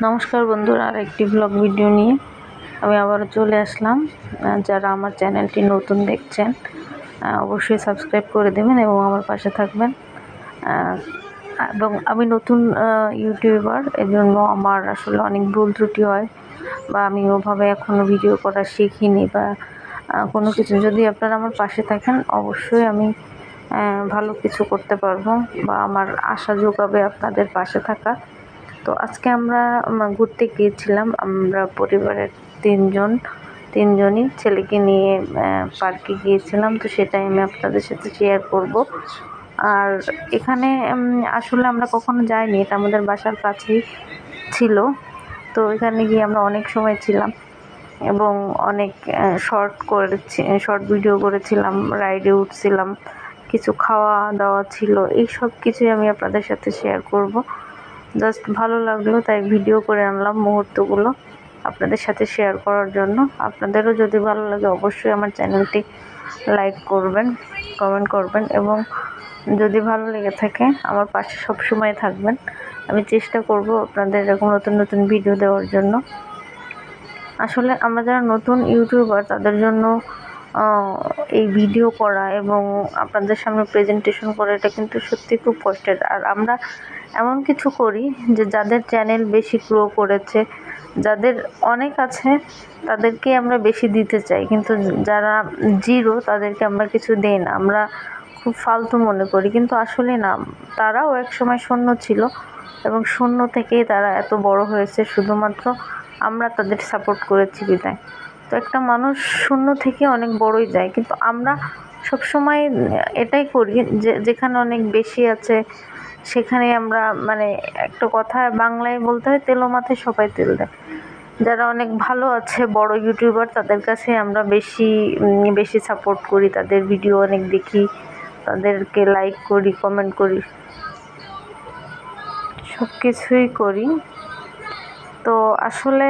নমস্কার বন্ধুরা, আর একটি ব্লগ ভিডিও নিয়ে আমি আবারও চলে আসলাম। যারা আমার চ্যানেলটি নতুন দেখছেন অবশ্যই সাবস্ক্রাইব করে দেবেন এবং আমার পাশে থাকবেন। এবং আমি নতুন ইউটিউবার, এজন্য আমার আসলে অনেক ভুল ত্রুটি হয় বা আমি ওভাবে এখনও ভিডিও করা শিখিনি বা কোনো কিছু। যদি আপনারা আমার পাশে থাকেন অবশ্যই আমি ভালো কিছু করতে পারবো বা আমার আশা যোগাবে আপনাদের পাশে থাকা। তো আজকে আমরা ঘুরতে গিয়েছিলাম, আমরা পরিবারের তিনজনই ছেলেকে নিয়ে পার্কে গিয়েছিলাম। তো সেটাই আমি আপনাদের সাথে শেয়ার করব। আর এখানে আসলে আমরা কখনো যাইনি, এটা আমাদের বাসার কাছেই ছিল। তো এখানে গিয়ে আমরা অনেক সময় ছিলাম এবং অনেক শর্ট ভিডিও করেছিলাম, রাইডে উঠছিলাম, কিছু খাওয়া দাওয়া ছিল, এই সব কিছুই আমি আপনাদের সাথে শেয়ার করব। জাস্ট ভালো লাগলো তাই ভিডিও করে আনলাম মুহূর্তগুলো আপনাদের সাথে শেয়ার করার জন্য। আপনাদেরও যদি ভালো লাগে অবশ্যই আমার চ্যানেলটি লাইক করবেন, কমেন্ট করবেন এবং যদি ভালো লেগে থাকে আমার পাশে সবসময় থাকবেন। আমি চেষ্টা করব আপনাদের এরকম নতুন নতুন ভিডিও দেওয়ার জন্য। আসলে আমরা যারা নতুন ইউটিউবার তাদের জন্য এই ভিডিও করা এবং আপনাদের সামনে প্রেজেন্টেশন করা এটা কিন্তু সত্যি খুব কষ্টের। আর আমরা এমন কিছু করি যে যাদের চ্যানেল বেশি গ্রো করেছে, যাদের অনেক আছে, তাদেরকে আমরা বেশি দিতে চাই, কিন্তু যারা জিরো তাদেরকে আমরা কিছু দেই না। আমরা খুব ফালতু মনে করি, কিন্তু আসলে না, তারাও এক সময় শূন্য ছিল এবং শূন্য থেকেই তারা এত বড় হয়েছে, শুধুমাত্র আমরা তাদের সাপোর্ট করেছি বিদায়। তো একটা মানুষ শূন্য থেকে অনেক বড়ই যায়, কিন্তু আমরা সবসময় এটাই করি যে যেখানে অনেক বেশি আছে সেখানে আমরা একটা কথা বাংলায় বলতে হয়, তেলো মাথায় সবাই তেল দেয়। যারা অনেক ভালো আছে, বড় ইউটিউবার, তাদের কাছে আমরা বেশি সাপোর্ট করি, তাদের ভিডিও অনেক দেখি, তাদেরকে লাইক করি, কমেন্ট করি, সব কিছুই করি। তো আসলে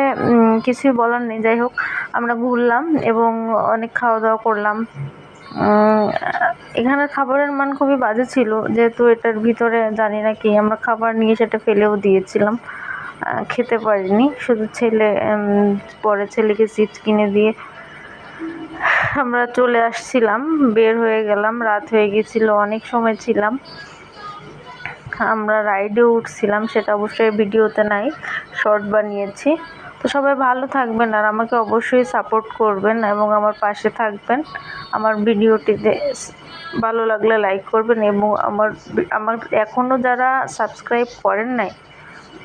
কিছুই বলার নেই। যাই হোক, আমরা ঘুরলাম এবং অনেক খাওয়া দাওয়া করলাম। এখানের খাবারের মান খুবই বাজে ছিল, যেহেতু এটার ভিতরে জানি না কি, আমরা খাবার নিয়ে সেটা ফেলেও দিয়েছিলাম, খেতে পারিনি। শুধু পরে ছেলেকে চিপস কিনে দিয়ে আমরা চলে আসছিলাম, বের হয়ে গেলাম, রাত হয়ে গেছিল, অনেক সময় ছিলাম। আমরা রাইডে উঠছিলাম, সেটা অবশ্যই ভিডিওতে নাই, শর্ট বানিয়েছি। তো সবাই ভালো থাকবেন আর আমাকে অবশ্যই সাপোর্ট করবেন এবং আমার পাশে থাকবেন। আমার ভিডিওটিতে ভালো লাগলে লাইক করবেন এবং আমার এখনও যারা সাবস্ক্রাইব করেন নাই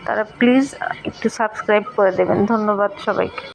তারা প্লিজ একটু সাবস্ক্রাইব করে দেবেন। ধন্যবাদ সবাইকে।